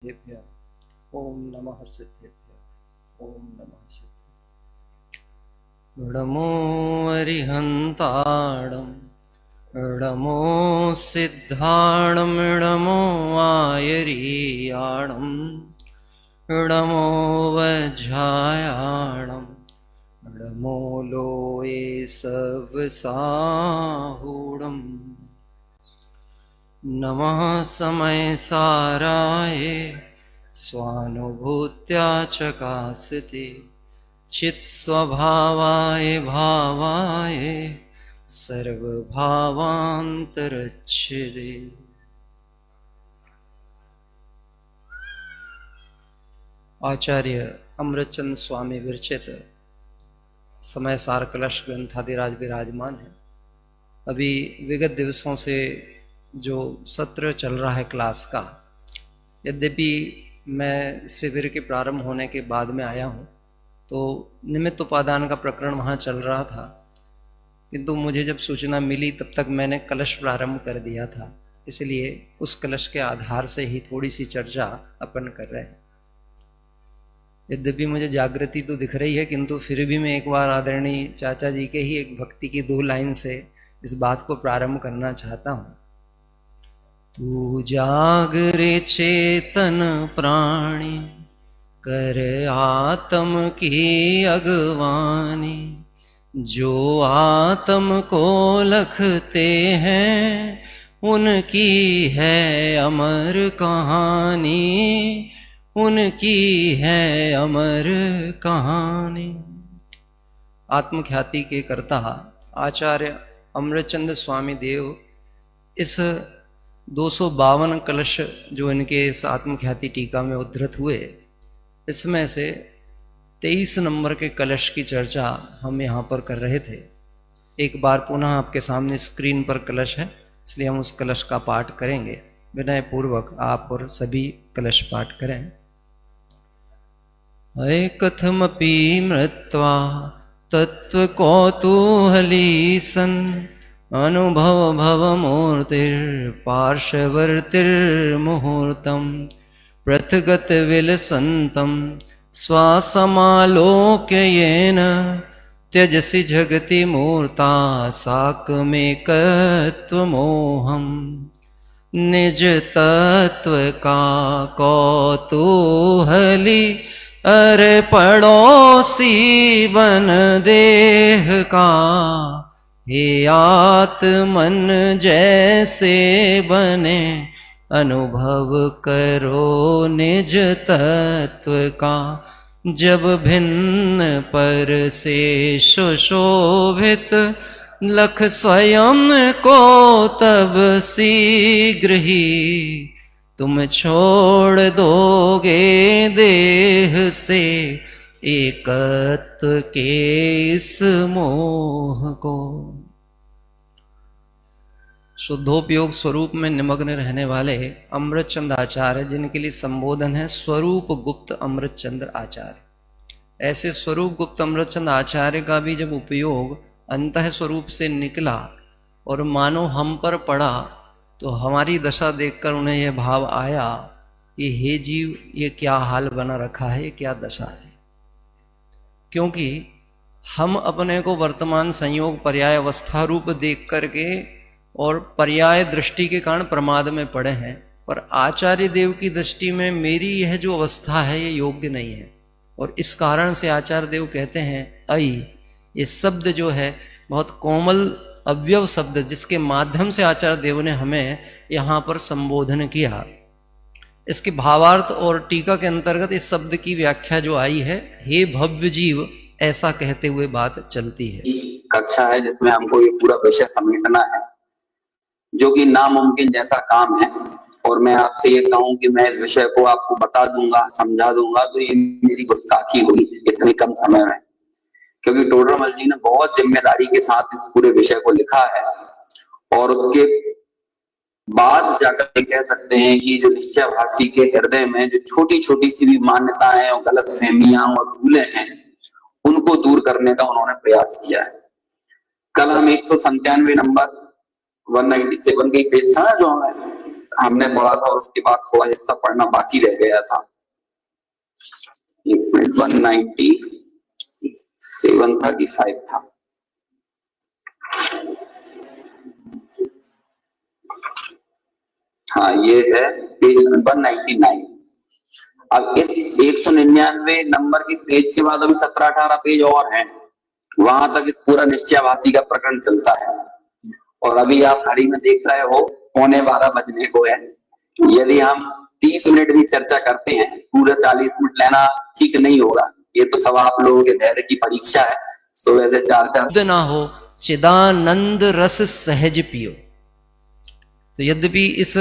सिद्धेभ्यः ओम नमः सिद्धेभ्यः ओम नमः सिद्धेभ्यः। नमो अरिहन्ताणं नमो सिद्धाणं नमो आयरीयाणं नमो वज्रायाणं नमो लोये सवसाहूढम् नमः समय साराय स्वानुभूत्या चकासिते चित्स्वभावाय भावाय सर्वभावान्तरच्छिदे। आचार्य अमृतचंद स्वामी विरचित समय सार कलश ग्रंथादिराज विराजमान है। अभी विगत दिवसों से जो सत्र चल रहा है क्लास का, यद्यपि मैं शिविर के प्रारंभ होने के बाद में आया हूँ तो निमित्त उपादान का प्रकरण वहाँ चल रहा था, किंतु मुझे जब सूचना मिली तब तक मैंने कलश प्रारंभ कर दिया था, इसलिए उस कलश के आधार से ही थोड़ी सी चर्चा अपन कर रहे हैं। यद्यपि मुझे जागृति तो दिख रही है, किंतु फिर भी मैं एक बार आदरणीय चाचा जी के ही एक भक्ति की 2 लाइन से इस बात को प्रारंभ करना चाहता हूँ। तू जागरे चेतन प्राणी कर आत्म की अगवानी, जो आत्म को लखते हैं उनकी है अमर कहानी, उनकी है अमर कहानी। आत्मख्याति के कर्ता आचार्य अमृतचंद स्वामी देव इस 252 कलश जो इनके इस आत्मख्याति टीका में उद्धृत हुए, इसमें से 23 नंबर के कलश की चर्चा हम यहाँ पर कर रहे थे। एक बार पुनः आपके सामने स्क्रीन पर कलश है, इसलिए हम उस कलश का पाठ करेंगे। विनय पूर्वक आप और सभी कलश पाठ करें। अय कथमपि मृत्वा तत्व कौतूहली सन्, अनुभव भव मूर्तिर्पार्श्ववर्तिर्मुहूर्तं, पृथगत विलसन्तं स्वासमालोक्य येन, त्यजसि जगति मूर्ता साकमेकत्वमोहम्। निज तत्व का कौतूहली अरे पड़ोसी बन देह का, हे आत्मन जैसे बने अनुभव करो निज तत्व का। जब भिन्न पर से सुशोभित लख स्वयं को तब शीघ्र ही तुम छोड़ दोगे देह से एकत्व के इस मोह को। शुद्धोपयोग स्वरूप में निमग्न रहने वाले अमृतचंद आचार्य, जिनके लिए संबोधन है स्वरूप गुप्त अमृतचंद्र आचार्य। ऐसे स्वरूप गुप्त अमृतचंद आचार्य का भी जब उपयोग अंतः स्वरूप से निकला और मानो हम पर पड़ा, तो हमारी दशा देखकर उन्हें यह भाव आया कि हे जीव, ये क्या हाल बना रखा है, ये क्या दशा है। क्योंकि हम अपने को वर्तमान संयोग पर्याय अवस्था रूप देख करके और पर्याय दृष्टि के कारण प्रमाद में पड़े हैं, पर आचार्य देव की दृष्टि में मेरी यह जो अवस्था है ये योग्य नहीं है। और इस कारण से आचार्य देव कहते हैं अई, ये शब्द जो है बहुत कोमल अव्यव शब्द, जिसके माध्यम से आचार्य देव ने हमें यहाँ पर संबोधन किया। इसके भावार्थ और टीका के अंतर्गत इस शब्द की व्याख्या जो आई है, हे भव्य जीव, ऐसा कहते हुए बात चलती है। कक्षा है जिसमें हमको ये पूरा विषय समेटना है, जो कि नामुमकिन जैसा काम है। और मैं आपसे ये कहूं कि मैं इस विषय को आपको बता दूंगा, समझा दूंगा, तो ये मेरी गुस्ताखी हुई इतने कम समय में। क्योंकि टोडरमल जी ने बहुत जिम्मेदारी के साथ इस पूरे विषय को लिखा है, और उसके बाद जाकर कह सकते हैं कि जो निश्चयभाषी के हृदय में जो छोटी छोटी सी भी मान्यताएं और गलत फहमियां और भूलें हैं, उनको दूर करने का उन्होंने प्रयास किया है। कल हम 197 नंबर 197 का पेज था जो हमें हमने पढ़ा था, उसके बाद थोड़ा हिस्सा पढ़ना बाकी रह गया था। 19735 था। हाँ, ये है पेज नंबर 99। अब इस 199 नंबर के पेज के बाद अभी 17-18 पेज और हैं, वहां तक इस पूरा निश्चयाभासी का प्रकरण चलता है। और अभी आप घड़ी में देख रहे हो 11:15 बजने को है। यदि हम 30 मिनट भी चर्चा करते हैं, पूरा 40 मिनट लेना ठीक नहीं होगा। ये तो सब आप लोगों के धैर्य की परीक्षा है। सो वैसे 4-4 ना हो चिदानंद रस सहज पियो। तो यद्यपि इस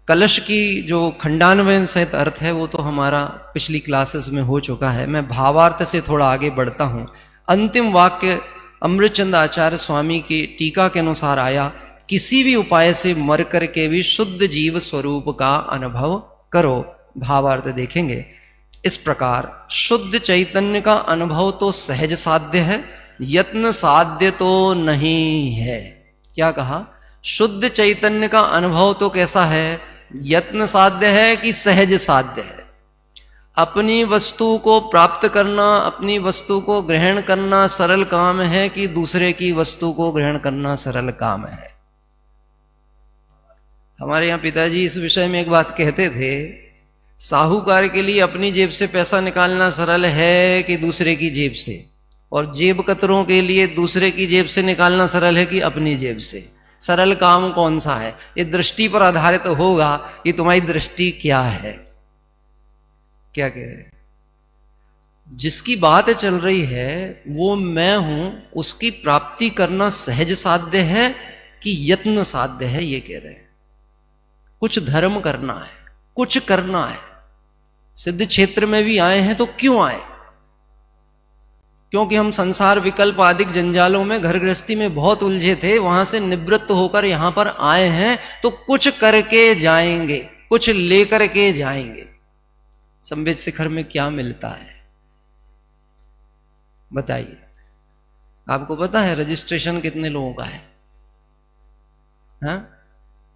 कलश की जो खंडान्वयन सहित अर्थ है वो तो हमारा पिछली क्लासेस में हो चुका है। मैं भावार्थ से थोड़ा आगे बढ़ता हूं। अंतिम वाक्य अमृतचंद आचार्य स्वामी की टीका के अनुसार आया, किसी भी उपाय से मर करके भी शुद्ध जीव स्वरूप का अनुभव करो। भावार्थ देखेंगे इस प्रकार, शुद्ध चैतन्य का अनुभव तो सहज साध्य है, यत्न साध्य तो नहीं है। क्या कहा? शुद्ध चैतन्य का अनुभव तो कैसा है? यत्न साध्य है कि सहज साध्य है? अपनी वस्तु को प्राप्त करना, अपनी वस्तु को ग्रहण करना सरल काम है कि दूसरे की वस्तु को ग्रहण करना सरल काम है? हमारे यहाँ पिताजी इस विषय में एक बात कहते थे, साहूकार के लिए अपनी जेब से पैसा निकालना सरल है कि दूसरे की जेब से, और जेब कतरों के लिए दूसरे की जेब से निकालना सरल है कि अपनी जेब से। सरल काम कौन सा है? ये दृष्टि पर आधारित होगा कि तुम्हारी दृष्टि क्या है। क्या कह रहे? जिसकी बात चल रही है वो मैं हूं, उसकी प्राप्ति करना सहज साध्य है कि यत्न साध्य है, ये कह रहे हैं। कुछ धर्म करना है, कुछ करना है। सिद्ध क्षेत्र में भी आए हैं तो क्यों आए? क्योंकि हम संसार विकल्प आदि जंजालों में, घर गृहस्थी में बहुत उलझे थे, वहां से निवृत्त होकर यहां पर आए हैं तो कुछ करके जाएंगे, कुछ लेकर के जाएंगे। संवेद शिखर में क्या मिलता है बताइए? आपको पता है रजिस्ट्रेशन कितने लोगों का है? हाँ,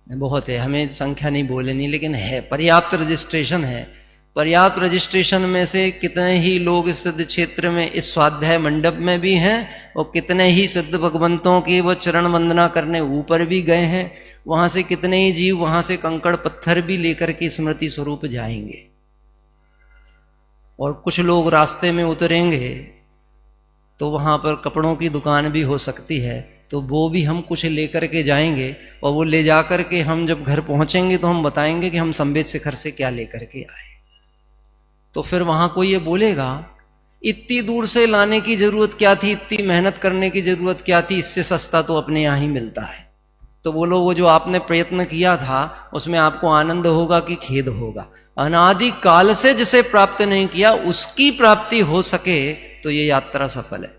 बहुत है, हमें संख्या नहीं बोलनी, लेकिन है, पर्याप्त रजिस्ट्रेशन है। पर्याप्त रजिस्ट्रेशन में से कितने ही लोग इस सिद्ध क्षेत्र में इस स्वाध्याय मंडप में भी हैं, और कितने ही सिद्ध भगवंतों की वो चरण वंदना करने ऊपर भी गए हैं। वहां से कितने ही जीव वहां से कंकड़ पत्थर भी लेकर के स्मृति स्वरूप जाएंगे। और कुछ लोग रास्ते में उतरेंगे तो वहां पर कपड़ों की दुकान भी हो सकती है, तो वो भी हम कुछ लेकर के जाएंगे, और वो ले जाकर के हम जब घर पहुंचेंगे तो हम बताएंगे कि हम संवेद शिखर से क्या लेकर के आए। तो फिर वहां कोई ये बोलेगा इतनी दूर से लाने की जरूरत क्या थी, इतनी मेहनत करने की जरूरत क्या थी, इससे सस्ता तो अपने यहाँ ही मिलता है। तो बोलो वो जो आपने प्रयत्न किया था उसमें आपको आनंद होगा कि खेद होगा? अनादि काल से जिसे प्राप्त नहीं किया उसकी प्राप्ति हो सके तो ये यात्रा सफल है।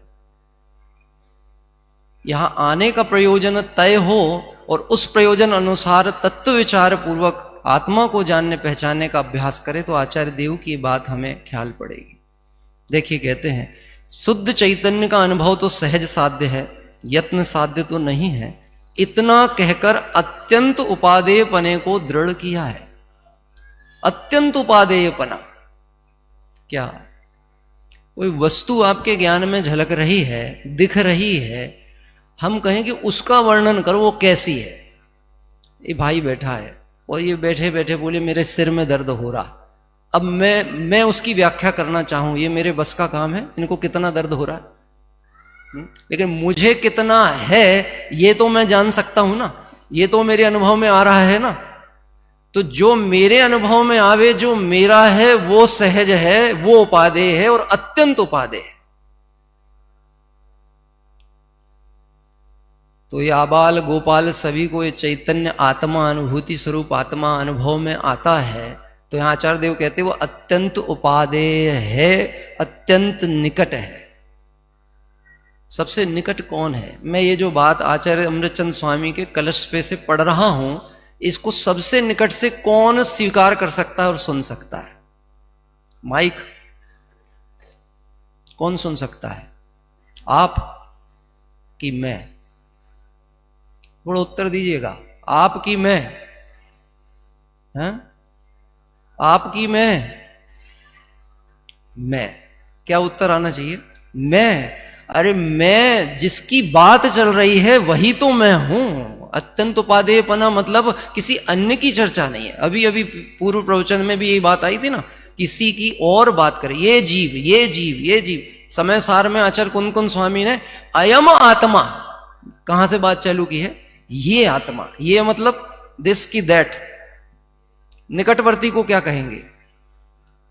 यहां आने का प्रयोजन तय हो और उस प्रयोजन अनुसार तत्व विचार पूर्वक आत्मा को जानने पहचानने का अभ्यास करे तो आचार्य देव की बात हमें ख्याल पड़ेगी। देखिए कहते हैं शुद्ध चैतन्य का अनुभव तो सहज साध्य है, यत्न साध्य तो नहीं है। इतना कहकर अत्यंत उपादेयपने को दृढ़ किया है। अत्यंत उपादेयपना क्या? कोई वस्तु आपके ज्ञान में झलक रही है, दिख रही है, हम कहें कि उसका वर्णन करो वो कैसी है। ये भाई बैठा है और ये बैठे बैठे बोले मेरे सिर में दर्द हो रहा। अब मैं उसकी व्याख्या करना चाहूं, ये मेरे बस का काम है? इनको कितना दर्द हो रहा है? लेकिन मुझे कितना है ये तो मैं जान सकता हूं ना, ये तो मेरे अनुभव में आ रहा है ना। तो जो मेरे अनुभव में आवे, जो मेरा है वो सहज है, वो उपादेय है और अत्यंत उपादेय है। तो ये आबाल गोपाल सभी को ये चैतन्य आत्मा अनुभूति स्वरूप आत्मा अनुभव में आता है। तो यहां आचार्य देव कहते हैं वो अत्यंत उपादेय है, अत्यंत निकट है। सबसे निकट कौन है? मैं ये जो बात आचार्य अमृतचंद स्वामी के कलश पे से पढ़ रहा हूं, इसको सबसे निकट से कौन स्वीकार कर सकता है और सुन सकता है? माइक कौन सुन सकता है? आप कि मैं? थोड़ा उत्तर दीजिएगा, आप कि मैं? हैं? आपकी मैं क्या उत्तर आना चाहिए? मैं। अरे मैं जिसकी बात चल रही है वही तो मैं हूं। अत्यंत उपादेयपना मतलब किसी अन्य की चर्चा नहीं है। अभी अभी पूर्व प्रवचन में भी यही बात आई थी ना, किसी की और बात करे, ये जीव ये जीव ये जीव। समय सार में आचार्य कुंद स्वामी ने अयम आत्मा कहां से बात चालू की है? ये आत्मा, ये मतलब दिस की दैट। निकटवर्ती को क्या कहेंगे?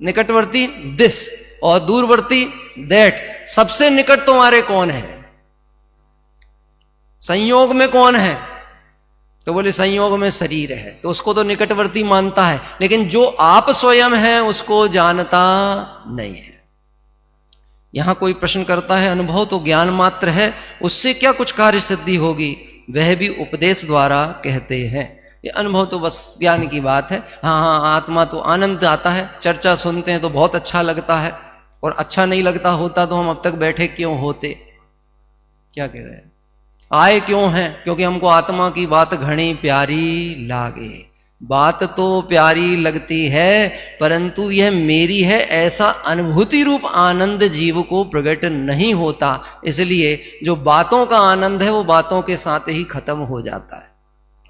निकटवर्ती दिस और दूरवर्ती दैट। सबसे निकट तुम्हारे कौन है? संयोग में कौन है? तो बोले संयोग में शरीर है, तो उसको तो निकटवर्ती मानता है, लेकिन जो आप स्वयं है उसको जानता नहीं है। यहां कोई प्रश्न करता है अनुभव तो ज्ञान मात्र है, उससे क्या कुछ कार्य सिद्धि होगी? वह भी उपदेश द्वारा कहते हैं। ये अनुभव तो बस ज्ञान की बात है। हाँ, आत्मा तो आनंद आता है, चर्चा सुनते हैं तो बहुत अच्छा लगता है, और अच्छा नहीं लगता होता तो हम अब तक बैठे क्यों होते? क्या कह रहे हैं? आए क्यों हैं? क्योंकि हमको आत्मा की बात घनी प्यारी लागे। बात तो प्यारी लगती है, परंतु यह मेरी है ऐसा अनुभूति रूप आनंद जीव को प्रकट नहीं होता। इसलिए जो बातों का आनंद है वो बातों के साथ ही खत्म हो जाता है।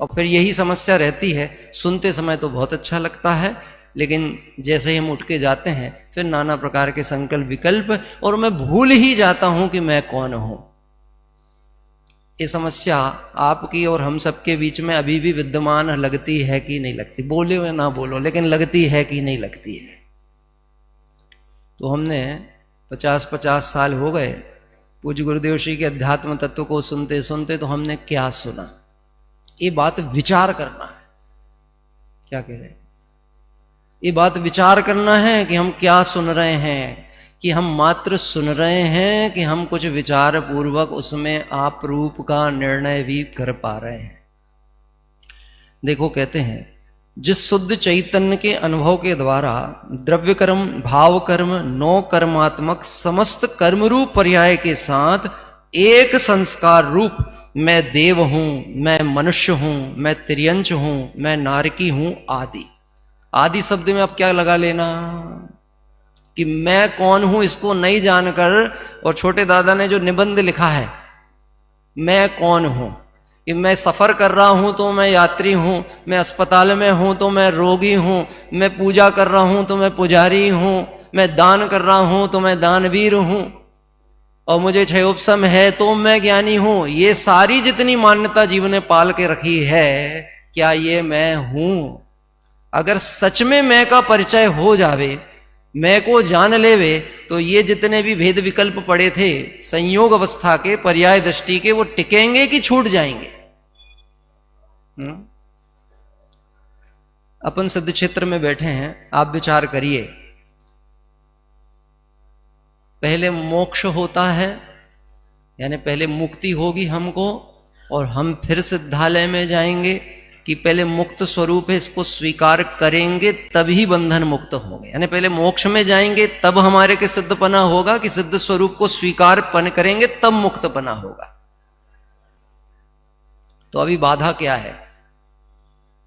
और फिर यही समस्या रहती है, सुनते समय तो बहुत अच्छा लगता है, लेकिन जैसे ही हम उठ के जाते हैं फिर नाना प्रकार के संकल्प विकल्प, और मैं भूल ही जाता हूं कि मैं कौन हूं। ये समस्या आपकी और हम सबके बीच में अभी भी विद्यमान लगती है कि नहीं लगती? बोले या ना बोलो, लेकिन लगती है कि नहीं लगती है? तो हमने 50-50 साल हो गए पूज्य गुरुदेव श्री के अध्यात्म तत्व को सुनते सुनते, तो हमने क्या सुना? ये बात विचार करना है। क्या कह रहे हैं? ये बात विचार करना है कि हम क्या सुन रहे हैं, कि हम मात्र सुन रहे हैं, कि हम कुछ विचार पूर्वक उसमें आप रूप का निर्णय भी कर पा रहे हैं। देखो, कहते हैं जिस शुद्ध चैतन्य के अनुभव के द्वारा द्रव्य कर्म, भाव कर्म, 9 कर्मात्मक समस्त कर्म रूप पर्याय के साथ एक संस्कार रूप मैं देव हूं, मैं मनुष्य हूं, मैं तिर्यंच हूं, मैं नारकी हूं आदि। आदि शब्द में अब क्या लगा लेना कि मैं कौन हूं इसको नहीं जानकर, और छोटे दादा ने जो निबंध लिखा है मैं कौन हूं, कि मैं सफर कर रहा हूं तो मैं यात्री हूं, मैं अस्पताल में हूं तो मैं रोगी हूं, मैं पूजा कर रहा हूं तो मैं पुजारी हूं, मैं दान कर रहा हूं तो मैं दानवीर हूं, और मुझे क्षयोपशम है तो मैं ज्ञानी हूं। ये सारी जितनी मान्यता जीवन ने पाल के रखी है, क्या ये मैं हूं? अगर सच में मैं का परिचय हो जावे, मैं को जान लेवे, तो ये जितने भी भेद विकल्प पड़े थे संयोग अवस्था के, पर्याय दृष्टि के, वो टिकेंगे कि छूट जाएंगे? अपन सिद्ध क्षेत्र में बैठे हैं, आप विचार करिए, पहले मोक्ष होता है, यानी पहले मुक्ति होगी हमको, और हम फिर सिद्धालय में जाएंगे, कि पहले मुक्त स्वरूप है इसको स्वीकार करेंगे तभी बंधन मुक्त होंगे? यानी पहले मोक्ष में जाएंगे तब हमारे के सिद्धपना होगा, कि सिद्ध स्वरूप को स्वीकार पन करेंगे तब मुक्तपना होगा? तो अभी बाधा क्या है?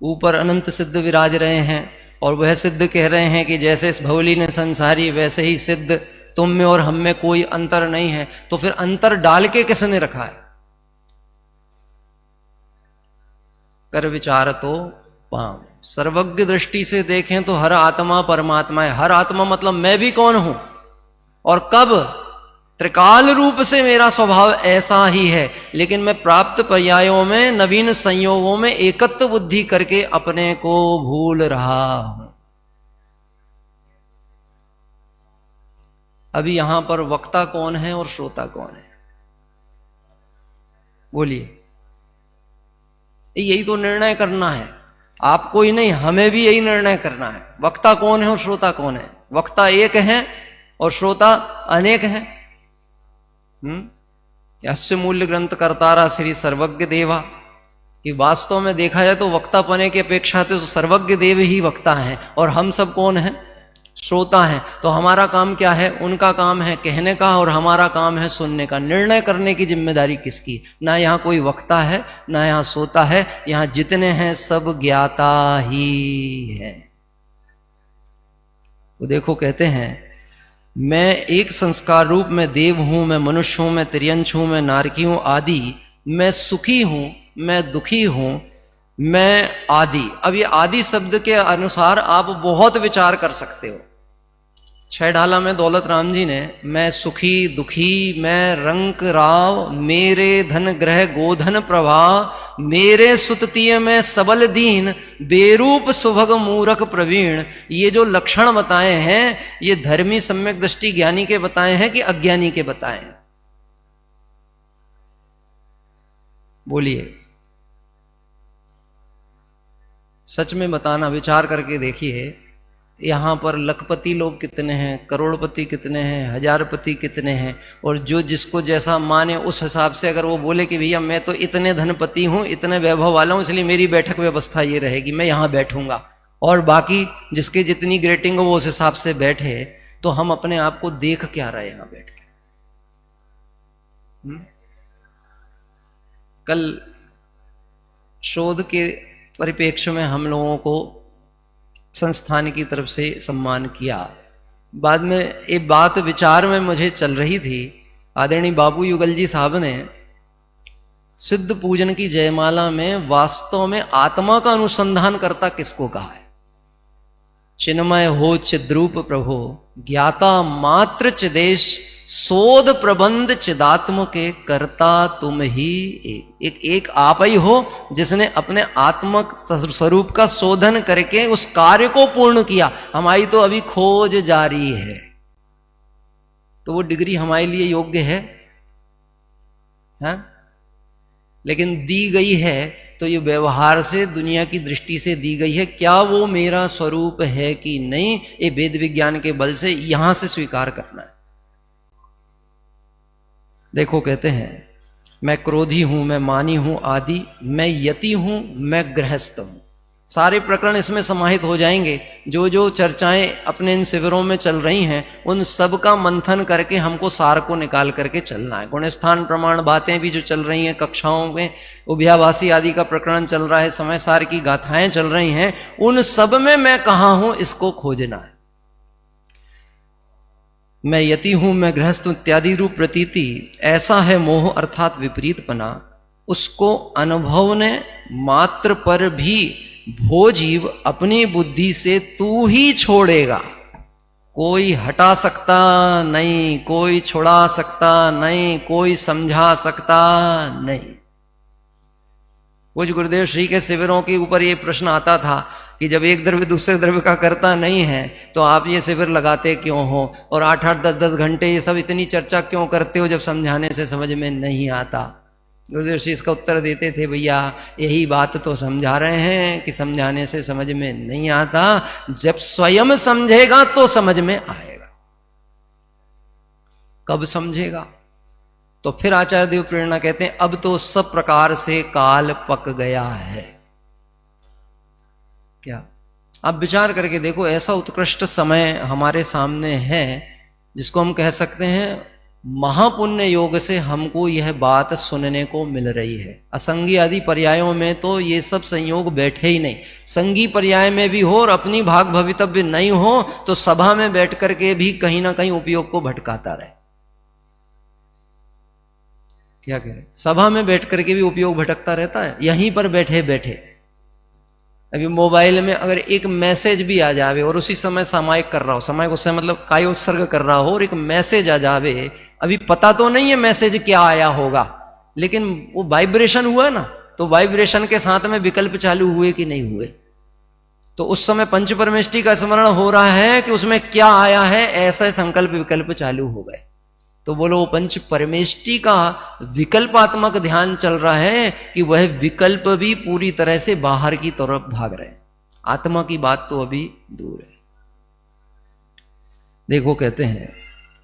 ऊपर अनंत सिद्ध विराज रहे हैं, और वह सिद्ध कह रहे हैं कि जैसे इस भवली ने संसारी वैसे ही सिद्ध तुम में और हम में कोई अंतर नहीं है। तो फिर अंतर डाल के किसने रखा है? कर विचार तो पाम। सर्वज्ञ दृष्टि से देखें तो हर आत्मा परमात्मा है। हर आत्मा मतलब मैं भी कौन हूं, और कब? त्रिकाल रूप से मेरा स्वभाव ऐसा ही है, लेकिन मैं प्राप्त पर्यायों में, नवीन संयोगों में एकत्व बुद्धि करके अपने को भूल रहा हूं। अभी यहां पर वक्ता कौन है और श्रोता कौन है? बोलिए। यही तो निर्णय करना है, आपको ही नहीं, हमें भी यही निर्णय करना है। वक्ता कौन है और श्रोता कौन है? वक्ता एक है और श्रोता अनेक है। यस्य मूल्य ग्रंथ कर्तारा श्री सर्वज्ञ देवा, कि वास्तव में देखा जाए तो वक्ता पने की अपेक्षा तो सर्वज्ञ देव ही वक्ता है, और हम सब कौन है? श्रोता हैं, तो हमारा काम क्या है? उनका काम है कहने का और हमारा काम है सुनने का। निर्णय करने की जिम्मेदारी किसकी? ना यहाँ कोई वक्ता है, ना यहाँ श्रोता है, यहाँ जितने हैं सब ज्ञाता ही है। तो देखो कहते हैं, मैं एक संस्कार रूप में देव हूं, मैं मनुष्य हूं, मैं तिर्यंश हूं, मैं नारकी हूं आदि, मैं सुखी हूं, मैं दुखी हूं, मैं आदि। अब ये आदि शब्द के अनुसार आप बहुत विचार कर सकते हो। छह ढाला में दौलत राम जी ने मैं सुखी दुखी, मैं रंक राव, मेरे धन ग्रह गोधन प्रवाह, मेरे सुततीय में सबल दीन, बेरूप सुभग मूरख प्रवीण, ये जो लक्षण बताए हैं ये धर्मी सम्यक दृष्टि ज्ञानी के बताए हैं कि अज्ञानी के बताए हैं? बोलिए, सच में बताना, विचार करके देखिए। यहाँ पर लखपति लोग कितने हैं, करोड़पति कितने हैं, हजारपति कितने हैं, और जो जिसको जैसा माने उस हिसाब से अगर वो बोले कि भैया मैं तो इतने धनपति हूँ, इतने वैभव वाला हूँ, इसलिए मेरी बैठक व्यवस्था ये रहेगी, मैं यहाँ बैठूंगा, और बाकी जिसके जितनी ग्रेटिंग हो वो उस हिसाब से बैठे, तो हम अपने आप को देख क्या रहे यहाँ बैठ के? कल शोध के परिप्रेक्ष्य में हम लोगों को संस्थान की तरफ से सम्मान किया। बाद में एक बात विचार में मुझे चल रही थी, आदरणीय बाबू युगल जी साहब ने सिद्ध पूजन की जयमाला में वास्तव में आत्मा का अनुसंधान करता किसको कहा है? चिन्मय हो चिद्रूप प्रभो, ज्ञाता मात्र चिदेश, शोध प्रबंध चिदात्म के करता तुम ही एक आप ही हो जिसने अपने आत्मक स्वरूप का शोधन करके उस कार्य को पूर्ण किया। हमारी तो अभी खोज जारी है, तो वो डिग्री हमारे लिए योग्य है, लेकिन दी गई है तो ये व्यवहार से, दुनिया की दृष्टि से दी गई है। क्या वो मेरा स्वरूप है कि नहीं, ये वेद विज्ञान के बल से यहां से स्वीकार करना है। देखो कहते हैं, मैं क्रोधी हूं, मैं मानी हूं आदि, मैं यति हूं, मैं गृहस्थ हूं। सारे प्रकरण इसमें समाहित हो जाएंगे। जो जो चर्चाएं अपने इन शिविरों में चल रही हैं उन सब का मंथन करके हमको सार को निकाल करके चलना है। गुणस्थान प्रमाण बातें भी जो चल रही हैं कक्षाओं में, उभयावासी आदि का प्रकरण चल रहा है, समय सार की गाथाएं चल रही हैं, उन सब में मैं कहाँ हूं इसको खोजना है। मैं यति हूं, मैं गृहस्थ हूं इत्यादि रूप प्रतीति, ऐसा है मोह अर्थात विपरीतपना, उसको अनुभव ने मात्र पर भी भो जीव अपनी बुद्धि से तू ही छोड़ेगा। कोई हटा सकता नहीं, कोई छुड़ा सकता नहीं, कोई समझा सकता नहीं। कुछ गुरुदेव श्री के शिविरों के ऊपर ये प्रश्न आता था कि जब एक द्रव्य दूसरे द्रव्य का करता नहीं है तो आप ये शिविर लगाते क्यों हो, और 8-8 10-10 घंटे ये सब इतनी चर्चा क्यों करते हो जब समझाने से समझ में नहीं आता। गुरुदेव श्री इसका उत्तर देते थे, भैया यही बात तो समझा रहे हैं कि समझाने से समझ में नहीं आता, जब स्वयं समझेगा तो समझ में आएगा। कब समझेगा? तो फिर आचार्य देव प्रेरणा कहते हैं, अब तो सब प्रकार से काल पक गया है। क्या आप विचार करके देखो, ऐसा उत्कृष्ट समय हमारे सामने है जिसको हम कह सकते हैं महापुण्य योग से हमको यह बात सुनने को मिल रही है। असंगी आदि पर्यायों में तो ये सब संयोग बैठे ही नहीं। संगी पर्याय में भी हो और अपनी भाग भवितव्य नहीं हो तो सभा में बैठ करके भी कहीं ना कहीं उपयोग को भटकाता रहे। क्या कह रहे? सभा में बैठ करके भी उपयोग भटकता रहता है। यहीं पर बैठे बैठे अभी मोबाइल में अगर एक मैसेज भी आ जावे और उसी समय सामायिक कर रहा हो, सामायिक उससे मतलब काय उत्सर्ग कर रहा हो, और एक मैसेज आ जावे, अभी पता तो नहीं है मैसेज क्या आया होगा, लेकिन वो वाइब्रेशन हुआ ना, तो वाइब्रेशन के साथ में विकल्प चालू हुए कि नहीं हुए, तो उस समय पंच परमेष्टि का स्मरण हो रहा है कि उसमें क्या आया है, ऐसा संकल्प विकल्प चालू हो गए। तो बोलो, वो पंच परमेष्टि का विकल्पात्मक ध्यान चल रहा है कि वह विकल्प भी पूरी तरह से बाहर की तरफ भाग रहे हैं। आत्मा की बात तो अभी दूर है। देखो कहते हैं,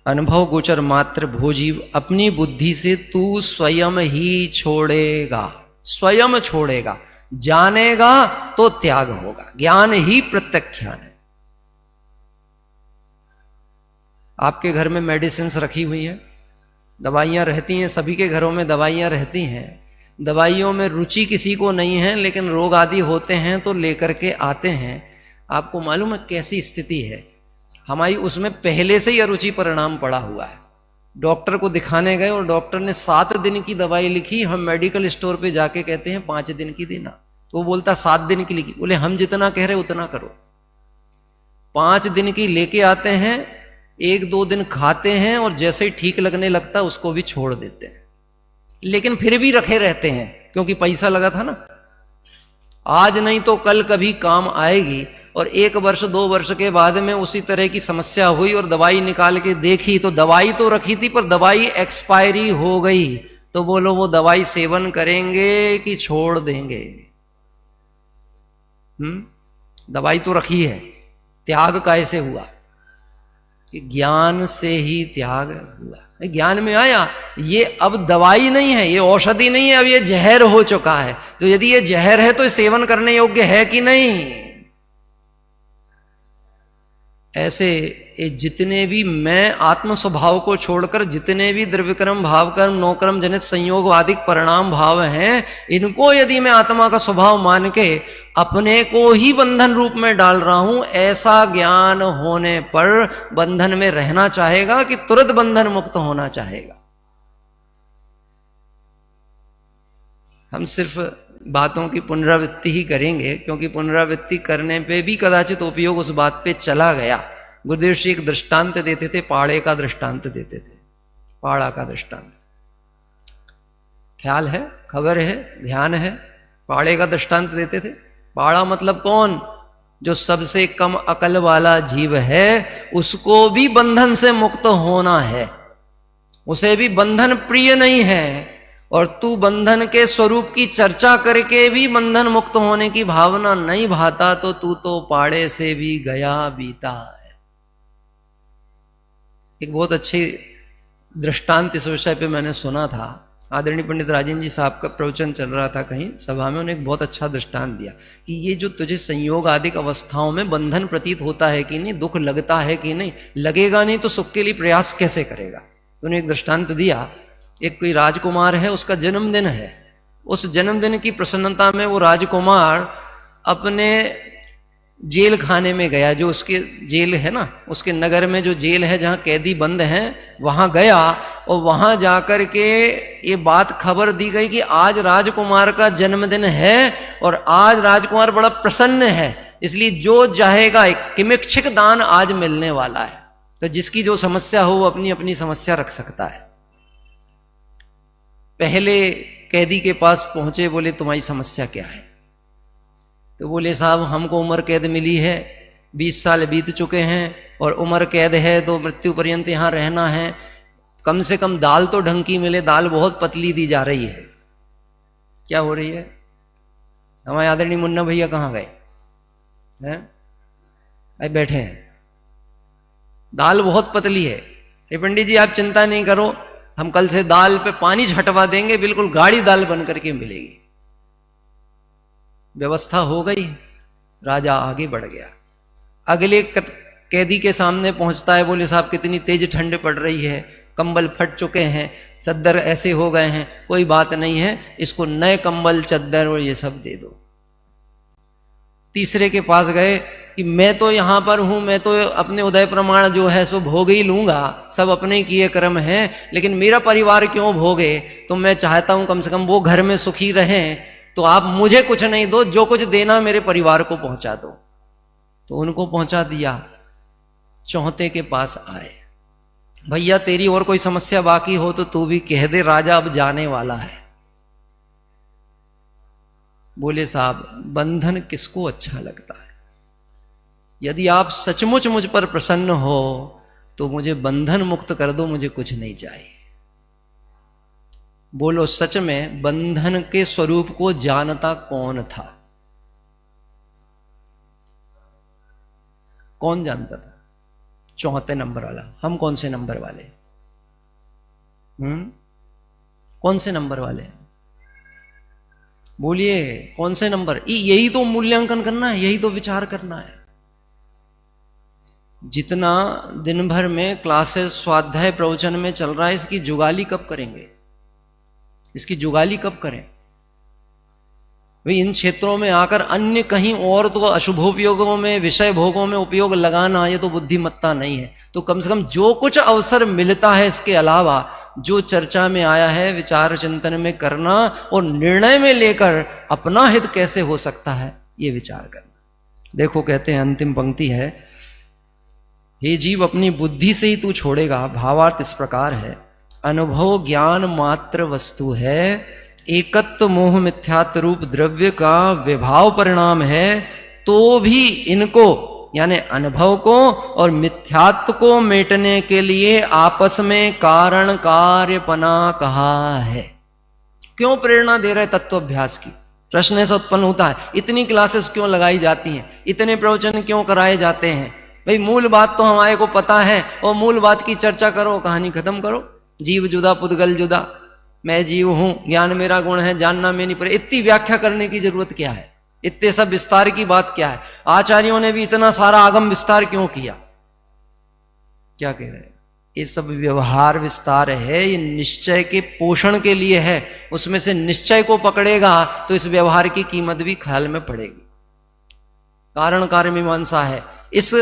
अनुभव गोचर मात्र भोजीव अपनी बुद्धि से तू स्वयं ही छोड़ेगा, स्वयं छोड़ेगा। जानेगा तो त्याग होगा, ज्ञान ही प्रत्यक्ष ज्ञान है। आपके घर में मेडिसिन्स रखी हुई है, दवाइयाँ रहती हैं, सभी के घरों में दवाइयाँ रहती हैं। दवाइयों में रुचि किसी को नहीं है, लेकिन रोग आदि होते हैं तो लेकर के आते हैं। आपको मालूम है कैसी स्थिति है हमारी, उसमें पहले से ही अरुचि परिणाम पड़ा हुआ है। डॉक्टर को दिखाने गए और डॉक्टर ने 7 दिन की दवाई लिखी, हम मेडिकल स्टोर पे जाके कहते हैं 5 दिन की देना, तो वो बोलता 7 दिन की लिखी। बोले हम जितना कह रहे उतना करो। 5 दिन की लेके आते हैं, 1-2 दिन खाते हैं और जैसे ही ठीक लगने लगता है उसको भी छोड़ देते हैं, लेकिन फिर भी रखे रहते हैं क्योंकि पैसा लगा था ना। आज नहीं तो कल कभी काम आएगी। और 1 वर्ष 2 वर्ष के बाद में उसी तरह की समस्या हुई और दवाई निकाल के देखी तो दवाई तो रखी थी पर दवाई एक्सपायरी हो गई। तो बोलो वो दवाई सेवन करेंगे कि छोड़ देंगे? दवाई तो रखी है। त्याग कैसे हुआ? कि ज्ञान से ही त्याग हुआ। ज्ञान में आया ये अब दवाई नहीं है, ये औषधि नहीं है, अब ये जहर हो चुका है। तो यदि ये जहर है तो सेवन करने योग्य है कि नहीं? ऐसे जितने भी मैं आत्म स्वभाव को छोड़कर जितने भी द्रव्यकर्म भावकर्म नौकर्म जनित संयोग आदि परिणाम भाव हैं, इनको यदि मैं आत्मा का स्वभाव मान के अपने को ही बंधन रूप में डाल रहा हूं, ऐसा ज्ञान होने पर बंधन में रहना चाहेगा कि तुरंत बंधन मुक्त होना चाहेगा? हम सिर्फ बातों की पुनरावृत्ति ही करेंगे, क्योंकि पुनरावृत्ति करने पे भी कदाचित उपयोग उस बात पे चला गया। गुरुदेव श्री एक दृष्टांत देते थे, पाड़े का दृष्टांत देते थे, पाड़ा का दृष्टांत। ख्याल है, खबर है, ध्यान है? पाड़े का दृष्टांत देते थे। पाड़ा मतलब कौन? जो सबसे कम अकल वाला जीव है, उसको भी बंधन से मुक्त होना है, उसे भी बंधन प्रिय नहीं है। और तू बंधन के स्वरूप की चर्चा करके भी बंधन मुक्त होने की भावना नहीं भाता, तो तू तो पाड़े से भी गया बीता है। एक बहुत अच्छी दृष्टांत इस विषय पे मैंने सुना था। आदरणीय पंडित राजेंद्र जी साहब का प्रवचन चल रहा था कहीं सभा में, उन्होंने एक बहुत अच्छा दृष्टांत दिया कि ये जो तुझे संयोग आदि अवस्थाओं में बंधन प्रतीत होता है कि नहीं, दुख लगता है कि नहीं, लगेगा नहीं तो सुख के लिए प्रयास कैसे करेगा? उन्होंने एक दृष्टांत दिया। एक कोई राजकुमार है, उसका जन्मदिन है। उस जन्मदिन की प्रसन्नता में वो राजकुमार अपने जेल खाने में गया, जो उसके जेल है ना, उसके नगर में जो जेल है जहां कैदी बंद हैं, वहां गया। और वहां जाकर के ये बात खबर दी गई कि आज राजकुमार का जन्मदिन है और आज राजकुमार बड़ा प्रसन्न है, इसलिए जो चाहेगा किमिच्छिक दान आज मिलने वाला है। तो जिसकी जो समस्या हो वो अपनी अपनी समस्या रख सकता है। पहले कैदी के पास पहुंचे, बोले तुम्हारी समस्या क्या है? तो बोले साहब हमको उम्र कैद मिली है, 20 साल बीत चुके हैं और उम्र कैद है तो मृत्यु पर्यंत यहाँ रहना है, कम से कम दाल तो ढंग की मिले, दाल बहुत पतली दी जा रही है। क्या हो रही है? हमारे आदरणीय मुन्ना भैया कहाँ गए हैं? अरे बैठे हैं। दाल बहुत पतली है। अरे पंडित जी आप चिंता नहीं करो, हम कल से दाल पे पानी छटवा देंगे, बिल्कुल गाढ़ी दाल बन करके मिलेगी। व्यवस्था हो गई, राजा आगे बढ़ गया। अगले कैदी के सामने पहुंचता है, बोले साहब कितनी तेज ठंड पड़ रही है, कंबल फट चुके हैं, चद्दर ऐसे हो गए हैं, कोई बात नहीं है, इसको नए कंबल चद्दर और ये सब दे दो। तीसरे के पास गए कि मैं तो यहां पर हूं, मैं तो अपने उदय प्रमाण जो है सो भोग ही लूंगा, सब अपने किए कर्म हैं, लेकिन मेरा परिवार क्यों भोगे? तो मैं चाहता हूं कम से कम वो घर में सुखी रहें, तो आप मुझे कुछ नहीं दो, जो कुछ देना मेरे परिवार को पहुंचा दो। तो उनको पहुंचा दिया। चौथे के पास आए, भैया तेरी और कोई समस्या बाकी हो तो तू भी कह दे, राजा अब जाने वाला है। बोले साहब बंधन किसको अच्छा लगता है? यदि आप सचमुच मुझ पर प्रसन्न हो तो मुझे बंधन मुक्त कर दो, मुझे कुछ नहीं चाहिए। बोलो सच में बंधन के स्वरूप को जानता कौन था? कौन जानता था? चौथे नंबर वाला। हम कौन से नंबर वाले? कौन से नंबर वाले? बोलिए कौन से नंबर? यही तो मूल्यांकन करना है, यही तो विचार करना है। जितना दिन भर में क्लासेस स्वाध्याय प्रवचन में चल रहा है, इसकी जुगाली कब करेंगे? इसकी जुगाली कब करें भाई? इन क्षेत्रों में आकर अन्य कहीं और तो अशुभोपयोगों में, विषय भोगों में उपयोग लगाना, ये तो बुद्धिमत्ता नहीं है। तो कम से कम जो कुछ अवसर मिलता है इसके अलावा जो चर्चा में आया है विचार चिंतन में करना, और निर्णय में लेकर अपना हित कैसे हो सकता है ये विचार करना। देखो कहते हैं, अंतिम पंक्ति है, हे जीव अपनी बुद्धि से ही तू छोड़ेगा। भावार्थ इस प्रकार है, अनुभव ज्ञान मात्र वस्तु है, एकत्व मोह मिथ्यात्व रूप द्रव्य का विभाव परिणाम है, तो भी इनको यानी अनुभव को और मिथ्यात्व को मेटने के लिए आपस में कारण कार्यपना कहा है। क्यों प्रेरणा दे रहे तत्वाभ्यास की? प्रश्न ऐसा उत्पन्न होता है, इतनी क्लासेस क्यों लगाई जाती हैं, इतने प्रवचन क्यों कराए जाते हैं? भाई मूल बात तो हमारे को पता है, और मूल बात की चर्चा करो, कहानी खत्म करो। जीव जुदा पुद्गल जुदा, मैं जीव हूं, ज्ञान मेरा गुण है, जानना मेरी पर। इतनी व्याख्या करने की जरूरत क्या है? इतने सब विस्तार की बात क्या है? आचार्यों ने भी इतना सारा आगम विस्तार क्यों किया? क्या कह रहे हैं? ये सब व्यवहार विस्तार है, ये निश्चय के पोषण के लिए है। उसमें से निश्चय को पकड़ेगा तो इस व्यवहार की कीमत भी ख्याल में पड़ेगी। कारण कार्य मीमांसा है। इस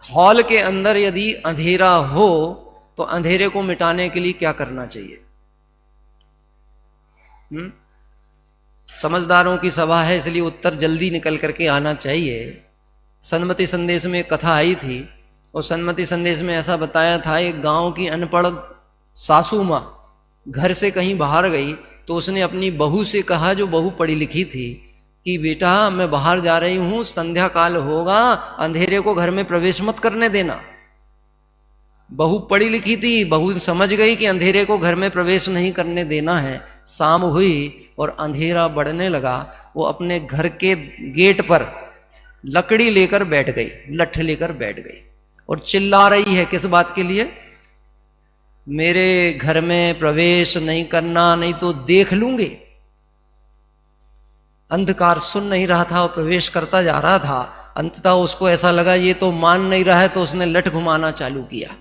हॉल के अंदर यदि अंधेरा हो तो अंधेरे को मिटाने के लिए क्या करना चाहिए? समझदारों की सभा है, इसलिए उत्तर जल्दी निकल करके आना चाहिए। सन्मति संदेश में एक कथा आई थी, और सन्मति संदेश में ऐसा बताया था, एक गांव की अनपढ़ सासू माँ घर से कहीं बाहर गई, तो उसने अपनी बहू से कहा, जो बहू पढ़ी लिखी थी, कि बेटा मैं बाहर जा रही हूं, संध्या काल होगा, अंधेरे को घर में प्रवेश मत करने देना। बहू पढ़ी लिखी थी, बहू समझ गई कि अंधेरे को घर में प्रवेश नहीं करने देना है। शाम हुई और अंधेरा बढ़ने लगा। वो अपने घर के गेट पर लकड़ी लेकर बैठ गई, लठ लेकर बैठ गई, और चिल्ला रही है, किस बात के लिए? मेरे घर में प्रवेश नहीं करना, नहीं तो देख लूंगे। अंधकार सुन नहीं रहा था और प्रवेश करता जा रहा था। अंततः उसको ऐसा लगा ये तो मान नहीं रहा है, तो उसने लठ घुमाना चालू किया,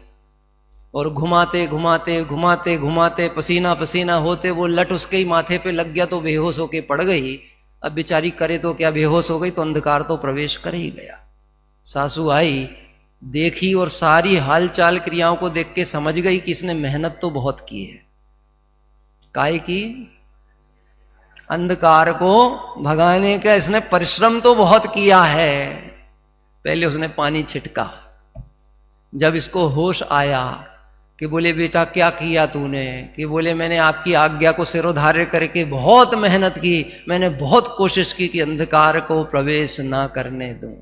और घुमाते घुमाते घुमाते घुमाते पसीना पसीना होते वो लठ उसके ही माथे पे लग गया, तो बेहोश होके पड़ गई। अब बेचारी करे तो क्या, बेहोश हो गई तो अंधकार तो प्रवेश कर ही गया। सासू आई, देखी, और सारी हालचाल क्रियाओं को देख के समझ गई कि इसने मेहनत तो बहुत की है। काहे की? अंधकार को भगाने का इसने परिश्रम तो बहुत किया है। पहले उसने पानी छिटका, जब इसको होश आया कि बोले बेटा क्या किया तूने, कि बोले मैंने आपकी आज्ञा को सिरोधार्य करके बहुत मेहनत की, मैंने बहुत कोशिश की कि अंधकार को प्रवेश ना करने दूं।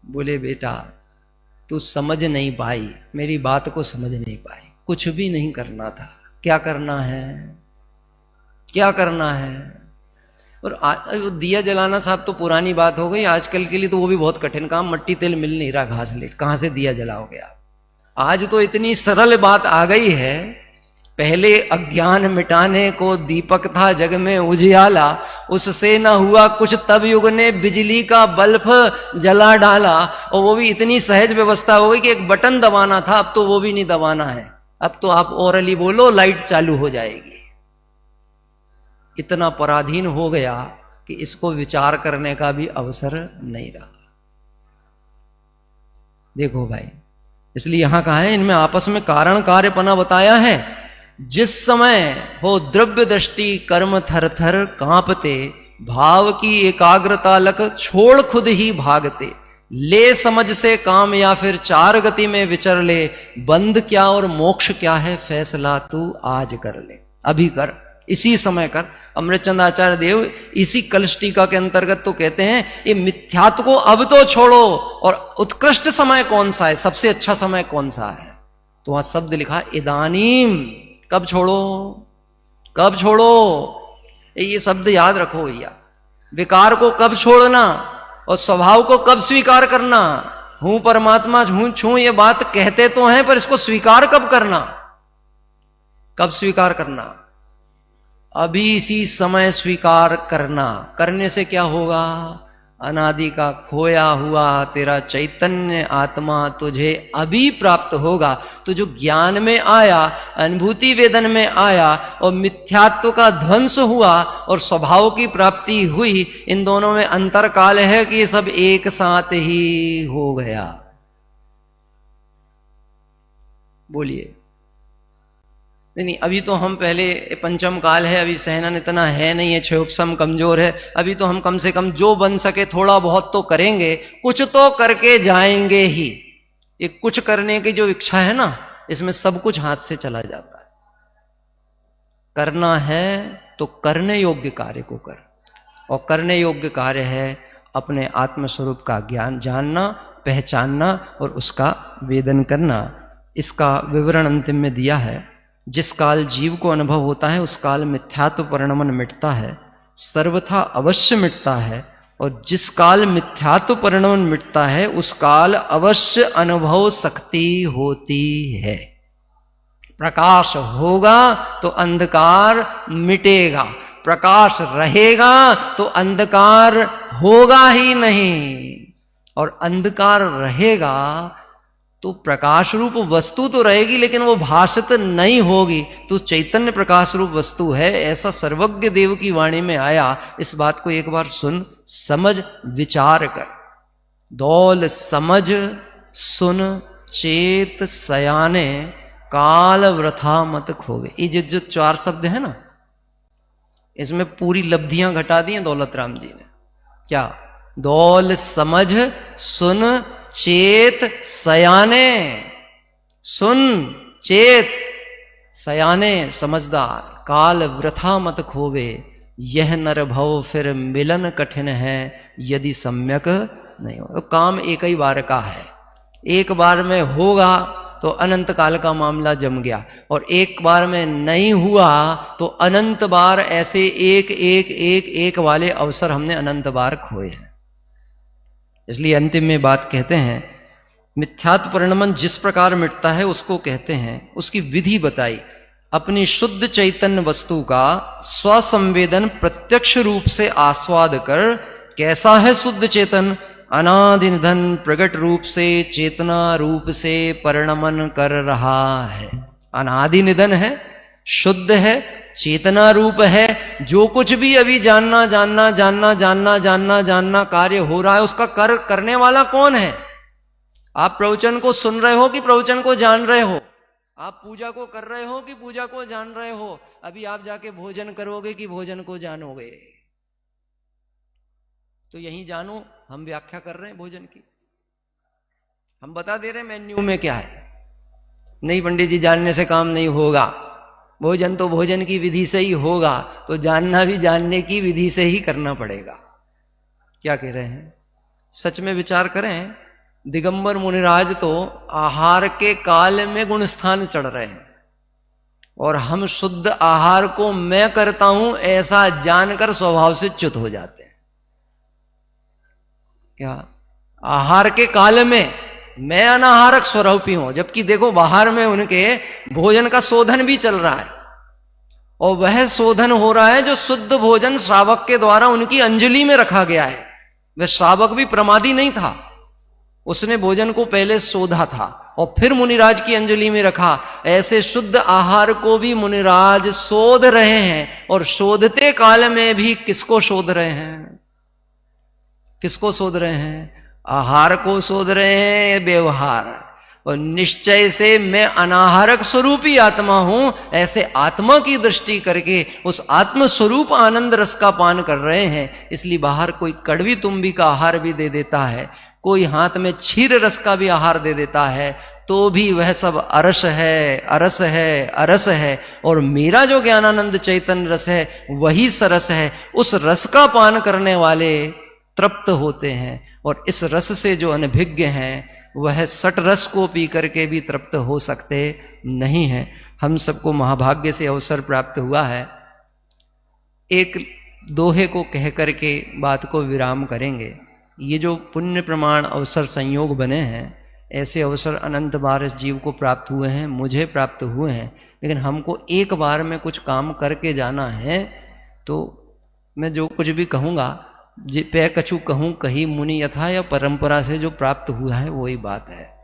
बोले बेटा तू समझ नहीं पाई, मेरी बात को समझ नहीं पाई, कुछ भी नहीं करना था। क्या करना है? क्या करना है? और दिया जलाना साहब तो पुरानी बात हो गई, आजकल के लिए तो वो भी बहुत कठिन काम। मट्टी तेल मिल नहीं रहा, घास लेट, कहां से दिया जलाओगे आप? आज तो इतनी सरल बात आ गई है। पहले अज्ञान मिटाने को दीपक था जग में उजियाला, उससे न हुआ कुछ तब युग ने बिजली का बल्ब जला डाला। और वो भी इतनी सहज व्यवस्था हो गई कि एक बटन दबाना था, अब तो वो भी नहीं दबाना है। अब तो आप ओरली बोलो, लाइट चालू हो जाएगी। इतना पराधीन हो गया कि इसको विचार करने का भी अवसर नहीं रहा। देखो भाई, इसलिए यहां कहा है, इनमें आपस में कारण कार्यपना बताया है। जिस समय हो द्रव्य दृष्टि कर्म थर थर कांपते, भाव की एकाग्रता लक छोड़ खुद ही भागते, ले समझ से काम या फिर चार गति में विचर ले, बंध क्या और मोक्ष क्या है फैसला तू आज कर ले। अभी कर, इसी समय कर। अमृतचंद आचार्य देव इसी कलश टीका के अंतर्गत तो कहते हैं, ये मिथ्यात्व को अब तो छोड़ो, और उत्कृष्ट समय कौन सा है, सबसे अच्छा समय कौन सा है? तो वहां शब्द लिखा इदानीम। कब छोड़ो? कब छोड़ो? ये शब्द याद रखो भैया। विकार को कब छोड़ना और स्वभाव को कब स्वीकार करना। हूं परमात्मा हूं छू, ये बात कहते तो हैं, पर इसको स्वीकार कब करना? कब स्वीकार करना? अभी इसी समय स्वीकार करना। करने से क्या होगा? अनादि का खोया हुआ तेरा चैतन्य आत्मा तुझे अभी प्राप्त होगा। तो जो ज्ञान में आया, अनुभूति वेदन में आया और मिथ्यात्व का ध्वंस हुआ और स्वभाव की प्राप्ति हुई, इन दोनों में अंतर काल है कि ये सब एक साथ ही हो गया। बोलिए। नहीं, अभी तो हम पहले पंचम काल है, अभी सहनन इतना है नहीं है, क्षयोपशम कमजोर है। अभी तो हम कम से कम जो बन सके थोड़ा बहुत तो करेंगे, कुछ तो करके जाएंगे ही। ये कुछ करने की जो इच्छा है ना, इसमें सब कुछ हाथ से चला जाता है। करना है तो करने योग्य कार्य को कर, और करने योग्य कार्य है अपने आत्मस्वरूप का ज्ञान जानना, पहचानना और उसका वेदन करना। इसका विवरण अंतिम में दिया है। जिस काल जीव को अनुभव होता है उस काल मिथ्यात्व परिणमन मिटता है, सर्वथा अवश्य मिटता है। और जिस काल मिथ्यात्व परिणमन मिटता है उस काल अवश्य अनुभव शक्ति होती है। प्रकाश होगा तो अंधकार मिटेगा, प्रकाश रहेगा तो अंधकार होगा ही नहीं। और अंधकार रहेगा तो प्रकाश रूप वस्तु तो रहेगी लेकिन वो भाषित नहीं होगी। तो चैतन्य प्रकाश रूप वस्तु है, ऐसा सर्वज्ञ देव की वाणी में आया। इस बात को एक बार सुन, समझ, विचार कर। दौल समझ सुन चेत सयाने, काल वृथा मत खोवे। ये जो चार शब्द है ना, इसमें पूरी लब्धियां घटा दी हैं दौलत राम जी ने। क्या? दौल समझ सुन चेत सयाने। सुन, चेत, सयाने, समझदार। काल वृथा मत खोवे, यह नर भव फिर मिलन कठिन है, यदि सम्यक नहीं हो। तो काम एक ही बार का है, एक बार में होगा तो अनंत काल का मामला जम गया, और एक बार में नहीं हुआ तो अनंत बार ऐसे एक एक एक एक वाले अवसर हमने अनंत बार खोए हैं। इसलिए अंतिम में बात कहते हैं, मिथ्यात्व परिणमन जिस प्रकार मिटता है उसको कहते हैं, उसकी विधि बताई। अपनी शुद्ध चैतन्य वस्तु का स्वसंवेदन प्रत्यक्ष रूप से आस्वाद कर, कैसा है शुद्ध चेतन? अनादि निधन प्रकट रूप से चेतना रूप से परिणमन कर रहा है। अनादि निधन है, शुद्ध है, चेतना रूप है। जो कुछ भी अभी जानना जानना जानना जानना जानना जानना कार्य हो रहा है, उसका करने वाला कौन है? आप प्रवचन को सुन रहे हो कि प्रवचन को जान रहे हो? आप पूजा को कर रहे हो कि पूजा को जान रहे हो? अभी आप जाके भोजन करोगे कि भोजन को जानोगे? तो यही जानो, हम व्याख्या कर रहे हैं भोजन की, हम बता दे रहे हैं मेन्यू में क्या है। नहीं पंडित जी, जानने से काम नहीं होगा, भोजन तो भोजन की विधि से ही होगा, तो जानना भी जानने की विधि से ही करना पड़ेगा। क्या कह रहे हैं? सच में विचार करें, दिगंबर मुनिराज तो आहार के काल में गुणस्थान चढ़ रहे हैं, और हम शुद्ध आहार को मैं करता हूं ऐसा जानकर स्वभाव से च्युत हो जाते हैं। क्या? आहार के काल में मैं अनाहारक स्वरूपी हूं, जबकि देखो बाहर में उनके भोजन का शोधन भी चल रहा है, और वह शोधन हो रहा है जो शुद्ध भोजन श्रावक के द्वारा उनकी अंजलि में रखा गया है। वह श्रावक भी प्रमादी नहीं था, उसने भोजन को पहले शोधा था और फिर मुनिराज की अंजलि में रखा। ऐसे शुद्ध आहार को भी मुनिराज शोध रहे हैं, और शोधते काल में भी किसको शोध रहे हैं? किसको शोध रहे हैं? आहार को शोध रहे हैं, व्यवहार। और निश्चय से मैं अनाहारक स्वरूपी आत्मा हूं, ऐसे आत्मा की दृष्टि करके उस आत्म स्वरूप आनंद रस का पान कर रहे हैं। इसलिए बाहर कोई कड़वी तुम्बी का आहार भी दे देता है, कोई हाथ में क्षीर रस का भी आहार दे देता है, तो भी वह सब अरस है, अरस है, अरस है। और मेरा जो ज्ञानानंद चैतन्य रस है वही सरस है। उस रस का पान करने वाले तृप्त होते हैं, और इस रस से जो अनभिज्ञ हैं वह सट रस को पी करके भी तृप्त हो सकते नहीं हैं। हम सबको महाभाग्य से अवसर प्राप्त हुआ है। एक दोहे को कह करके बात को विराम करेंगे। ये जो पुण्य प्रमाण अवसर संयोग बने हैं, ऐसे अवसर अनंत बार इस जीव को प्राप्त हुए हैं, मुझे प्राप्त हुए हैं, लेकिन हमको एक बार में कुछ काम करके जाना है। तो मैं जो कुछ भी कहूँगा जे पे कछु कहूं कही मुनि यथा, या परंपरा से जो प्राप्त हुआ है वही बात है।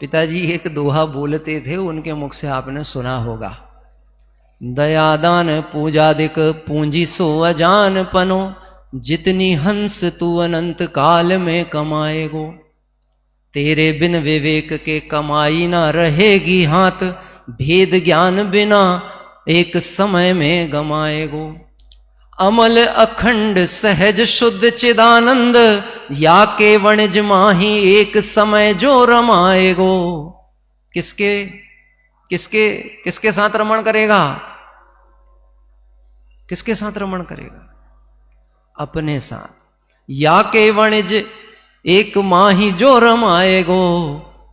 पिताजी एक दोहा बोलते थे, उनके मुख से आपने सुना होगा, दयादान पूजादिक पूंजी सो अजान पनो, जितनी हंस तू अनंत काल में कमाएगो, तेरे बिन विवेक के कमाई ना रहेगी हाथ, भेद ज्ञान बिना एक समय में गमाएगो, अमल अखंड सहज शुद्ध चिदानंद, या के वणिज माही एक समय जो रमाएगो। किसके किसके किसके साथ रमण करेगा? किसके साथ रमण करेगा? अपने साथ। या के वणिज एक माही जो रमाएगो,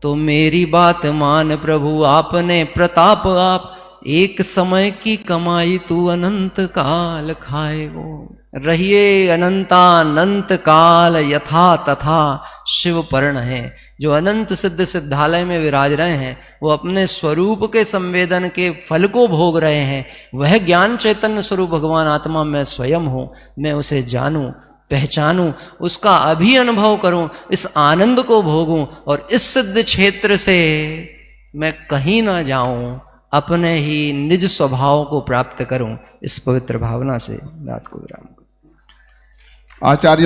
तो मेरी बात मान प्रभु आपने प्रताप आप, एक समय की कमाई तू अनंत काल खाएगो। रहिए अनंतानंत काल यथा तथा शिव पर्ण है, जो अनंत सिद्ध सिद्धालय में विराज रहे हैं, वो अपने स्वरूप के संवेदन के फल को भोग रहे हैं। वह ज्ञान चैतन्य स्वरूप भगवान आत्मा मैं स्वयं हूं, मैं उसे जानूं, पहचानूं, उसका अभी अनुभव करूं, इस आनंद को भोगूं, और इस सिद्ध क्षेत्र से मैं कहीं ना जाऊं, अपने ही निज स्वभाव को प्राप्त करूं। इस पवित्र भावना से बात को विराम। आचार्य